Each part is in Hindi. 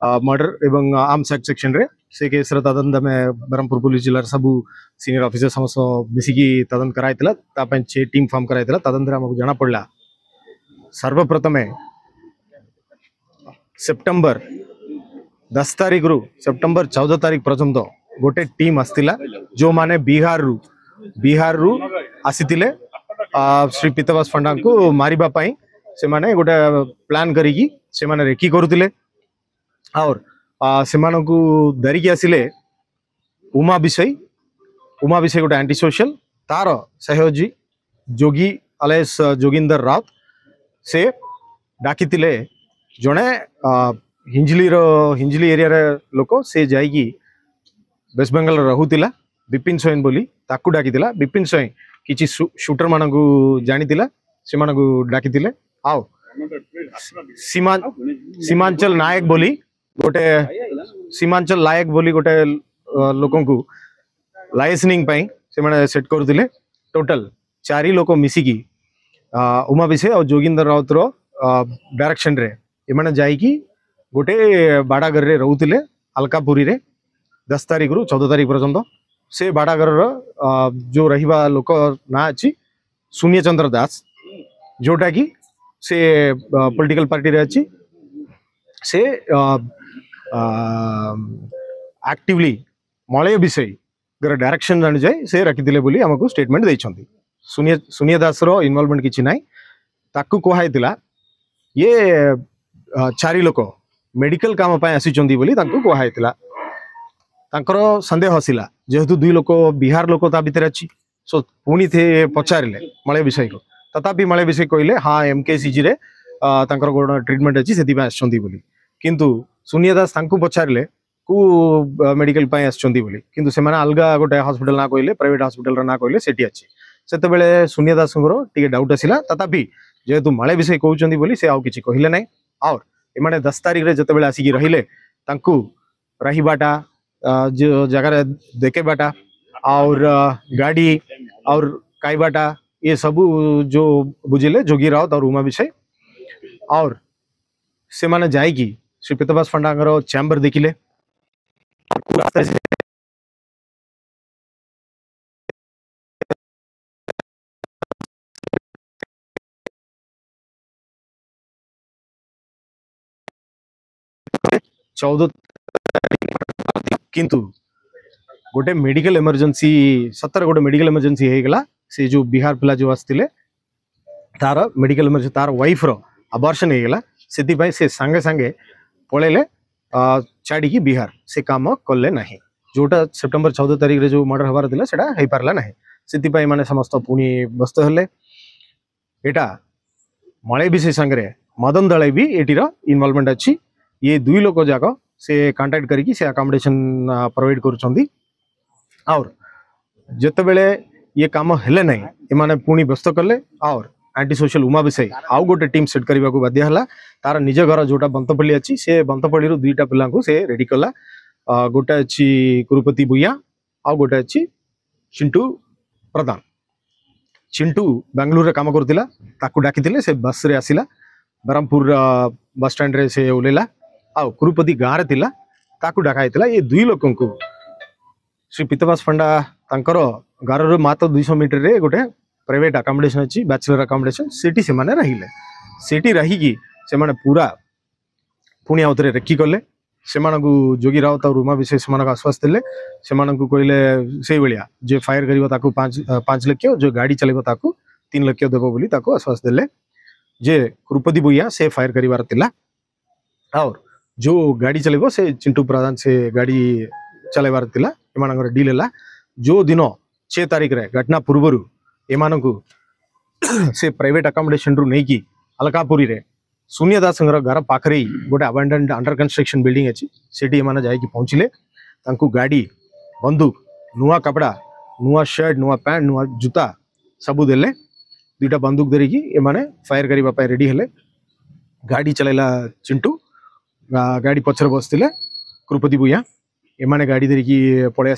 मर्डर एवं आर्म्स एक्ट सेक्शन रे से केस तदंत में ब्रह्मपुर पुलिस जिला सबू सीनियर ऑफिसर समस्त मिसिकी तदंत कराइला तापन 6 टीम फॉर्म कराइला तदंत हमको जाना पड़ला सर्वप्रथमे सेप्टेम्बर 10 तारीख रु सेप्टेम्बर 14 तारीख पर्यंत गोटे टीम आसतिला जो माने बिहार रु आसीतिले श्री पीतवास पंडा को मारिबा पाई से माने गोटे प्लान करिकी से माने रेकी करुतिले और से मानकु धरिकी आसिले उमा विषय गोटे एंटी सोशल तार सहयोगी जोगी अलेस जोगिंदर राउत से डाकितिले जड़े हिंजली एरिया रे लोक से जाइकी वेस्ट बेंगल रहूतिला विपिन सोइन बोली ताकू डाकितिला विपिन सोइन किछि शूटर मानकु जानितिला से मानकु डाकितिले आओ सीमांचल नायक बोली गोटे सीमांचल नायक बोली गोटे लोकन को लाइसेंसिंग पाई से माने सेट करथिले टोटल 4 लोक मिसिकी उमा विषय और जोगिंदर राउत रो डायरेक्शन रे एमाने जाइकी गोटे बाड़ागर रे रहउतिले अलकापुरी रे 10 तारीख रु 14 तारीख पर्यंत से बाड़ागर रो जो रहिबा लोक ना अछि शून्य चंद्र दास जोटा की से पॉलिटिकल पार्टी रे अछि से एक्टिवली मलय विषय डायरेक्शन जानी जाए से रखिथिले बोली हमको स्टेटमेंट देइछंती शून्य दास रो इन्वॉल्वमेंट किछि नाही ताकू कोहाइतिला ये 4 लोक मेडिकल काम पाए आसीचंती बोली ताकू कोहाइतिला तांकर संदेह हसिला जेहेतु 2 लोक बिहार लोक ता भीतर अछि सो पुनी थे पचारिले मलय विषय को तथापि मलय विषय कहले हाँ एमकेसीजी रे तांकर गोड ट्रीटमेंट अछि सेति पाए आछंती बोली किंतु शून्य दास तांकू पचारिले को मेडिकल पाए आछंती बोली किंतु से माने अलगा गोटे हॉस्पिटल ना कहले प्राइवेट हॉस्पिटल रा ना कहले सेठी अछि सेते बेले शून्य दास को टिके डाउट आसिला तथापि जेहेतु मलय विषय कहउचंती बोली से आउ किछि कहिले नै और एमाने 10 तारीख रे जते बेले आसिकी रहिले तांकू रहिबाटा जो जगह रे देखेबाटा और गाड़ी और काइबाटा ये सब जो बुझिले जोगी राउत और उमा विषय और से माने जाइकी श्री पीतवास पंडांगर चैम्बर देखिले 14 किंतु गोटे मेडिकल इमरजेंसी 17 गोटे मेडिकल इमरजेंसी हे गला से जो बिहार पिला जो आस्तिले तार मेडिकल इमरजेंसी तार वाइफ रो अबॉर्शन हे गला सेति भाई से संगे संगे पळेले छाड़ी की बिहार से काम कले नाही जोटा सेप्टेम्बर 14 तारीख रे जो मर्डर हबार दिला सेटा हे पारला नाही सेति भाई माने समस्त पुनी व्यस्त हले एटा मळे विषय संगे मदन दळे भी एटीर इन्वॉल्वमेंट अछि ये 2 लोक जाक से कांटेक्ट करिकी से अकोमोडेशन प्रोवाइड करूछंदी और जते बेले ये काम हेले नहीं एमाने पुनी व्यस्त कले और एंटी सोशल उमा विषय आउ गोटे टीम सेट करबा को बाध्य हला तार निज घर जोटा बंतपल्ली अछि से बंतपल्ली रु 2टा पिला को से रेडी कला गोटे अछि कुरुपति बुया आउ गोटे अछि चिंटू प्रधान चिंटू बेंगलुरु रे काम करतिला ताकू डाकितिले से बस रे आसिला ब्रह्मपुर बस स्टैंड रे से ओलेला आउ कुरुपति गाँ रे तिला ताकू डाकाइतिला ये 2 लोकन को श्री पीतवास पंडा तांकर गार रो मात्र 200 मीटर रे गोटे प्राइवेट अकोमोडेशन अछि बैचलर अकोमोडेशन सिटी से माने रहिले सिटी रही की से माने पूरा पुणी आउतरे रेकी कले से मानकु जोगी राउत और उमा विशेष से मानक आश्वास देले से मानकु कहले सेही बेलिया जे फायर करिवो ताकू 5 लाख जो गाड़ी चलेबो ताकू 3 लाख देबो बोली ताकू आश्वास देले जे कुरुपति बुया से फायर करिवार तिला और जो गाड़ी चलेबो से चिंटू प्रधान से गाड़ी चलेबार तिला एमानकर डील हला जो दिन 6 तारीख रे घटना पूर्वरु एमानकु से प्राइवेट अकोमोडेशन रु नै की अलकापुरी रे शून्य दास घर पाखरे गोटे अबैंडन्ड अंडर कंस्ट्रक्शन बिल्डिंग अछि सेठी एमाने जाई की पहुंचिले तांकु गाड़ी बंदूक नुआ कपड़ा नुआ शर्ट नुआ पैंट नुआ जूता सबु देले 2टा बंदूक धरिकी एमाने फायर करिबा पय रेडी हेले गाड़ी चलेला चिंटू गाड़ी पछर बसतिले कुरुपति बुया एमाने गाड़ी धरिकी पळे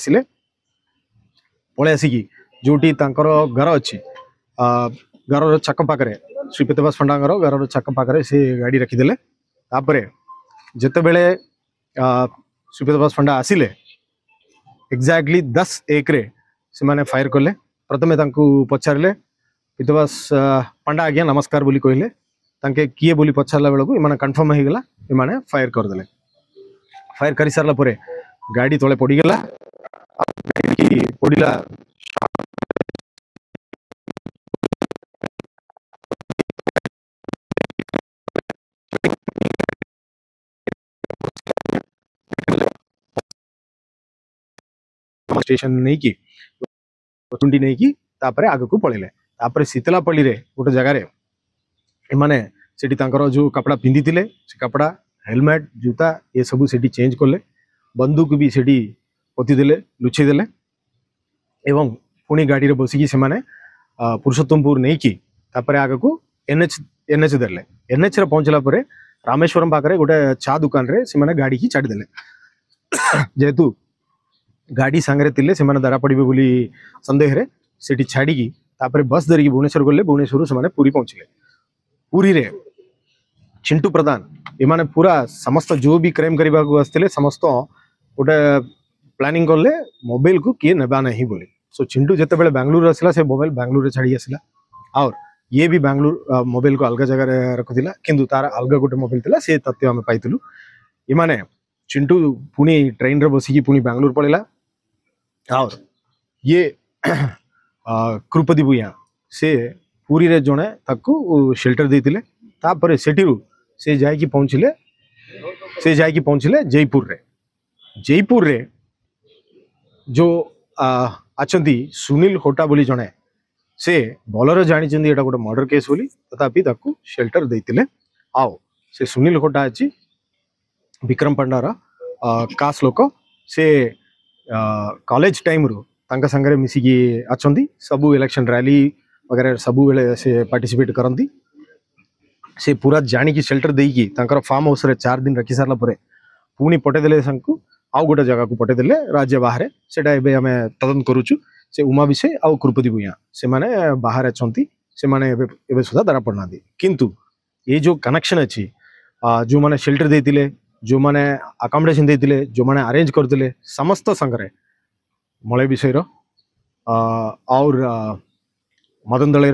आसिकी जोटी तांकर घर अछि घर छक पाखरे श्री पीतवास पंडांगर घर छक पाखरे से गाड़ी रखिदेले तापरे जते बेले सुपेद दास पंडा आसिले एक्जाक्टली 10:01 रे से माने फायर कले प्रथमे तांकू पचारले पितवास पंडा आज्ञा नमस्कार बोली कहले तांके किए बोली पचारला बेलको इमाने कंफर्म हो गला इमाने फायर कर देले फायर करि सारला परे गाड़ी तळे पड़ी गला की पड़ीला स्टेशन नहीं की टुंडी नहीं की तापरे आग को पळेले तापरे शीतलापल्ली रे गोटे जगह रे माने सेठी तांकर जो कपड़ा पिंदी थिले से कपड़ा हेलमेट जूता ये सब सेठी चेंज करले बंदूक भी सेठी पोती देले लुचि देले एवं पुणी गाड़ी रे बसिकी से माने पुरुषोत्तमपुर नहीं की तापरे आग को एनएच देले एनएच रे पहुंचला परे रामेश्वरम पाखरे गोटे चा दुकान रे से माने गाड़ी की छाड़ी देले जेहेतु गाड़ी सांगरे तिले से माने दरा पड़िबे बोली संदेह रे सेठी छाड़ी की तापरे बस धरिकी भुवनेश्वर गले भुवनेश्वर से माने पुरी पहुंचले पुरी रे चिंटू प्रधान एमाने पूरा समस्त जो भी क्राइम करबा को आस्थिले समस्त गोटे प्लानिंग करले मोबाइल को किए नेबा नहीं बोले सो चिंटू जते बेले बेंगलुरु आसिला से मोबाइल बेंगलुरु रे छाड़ी आसिला और ये भी बेंगलुरु मोबाइल को अलग जगह रे रखुतिला किंतु तार अलग गोटे मोबाइल तिला से तथ्य हम पाइतलु इमाने चिंटू पुणी ट्रेन रे बसिकी पुणी बेंगलुरु पळेला और ये कृपति भूया से पूरी रे जणे ताकू शेल्टर देतिले तापर सेठिरु से जायकी पहुंचले जयपुर रे जो अछंती सुनील होटा बोली जणे से भलरे जानी चंदी एटा गोटे मर्डर केस बोली तथापि ताकू शेल्टर देतिले आओ से सुनील होटा अछि विक्रम पंडार कास लोक से कॉलेज टाइम रो तांका संगरे मिसिकी अछंती सबु इलेक्शन रैली वगैरह सबु बेले से पार्टिसिपेट करंती से पूरा जानी की शेल्टर देई की तांकर फार्म हाउस रे 4 दिन रखी सारला परे पुनी पटे देले संकु आउ गोटे जगह को पटे देले राज्य बाहर सेटा एबे हमें तदन करूछु से उमा विषय आउ कृपति भूया से माने बाहर अछंती से माने एबे सुधा दरा पड़नादी किंतु ये जो कनेक्शन अछि जो माने शेल्टर देतिले जो माने अकोमोडेशन देतिले जो माने अरेंज करतिले समस्त संगरे मळे विषय रो और मदन दले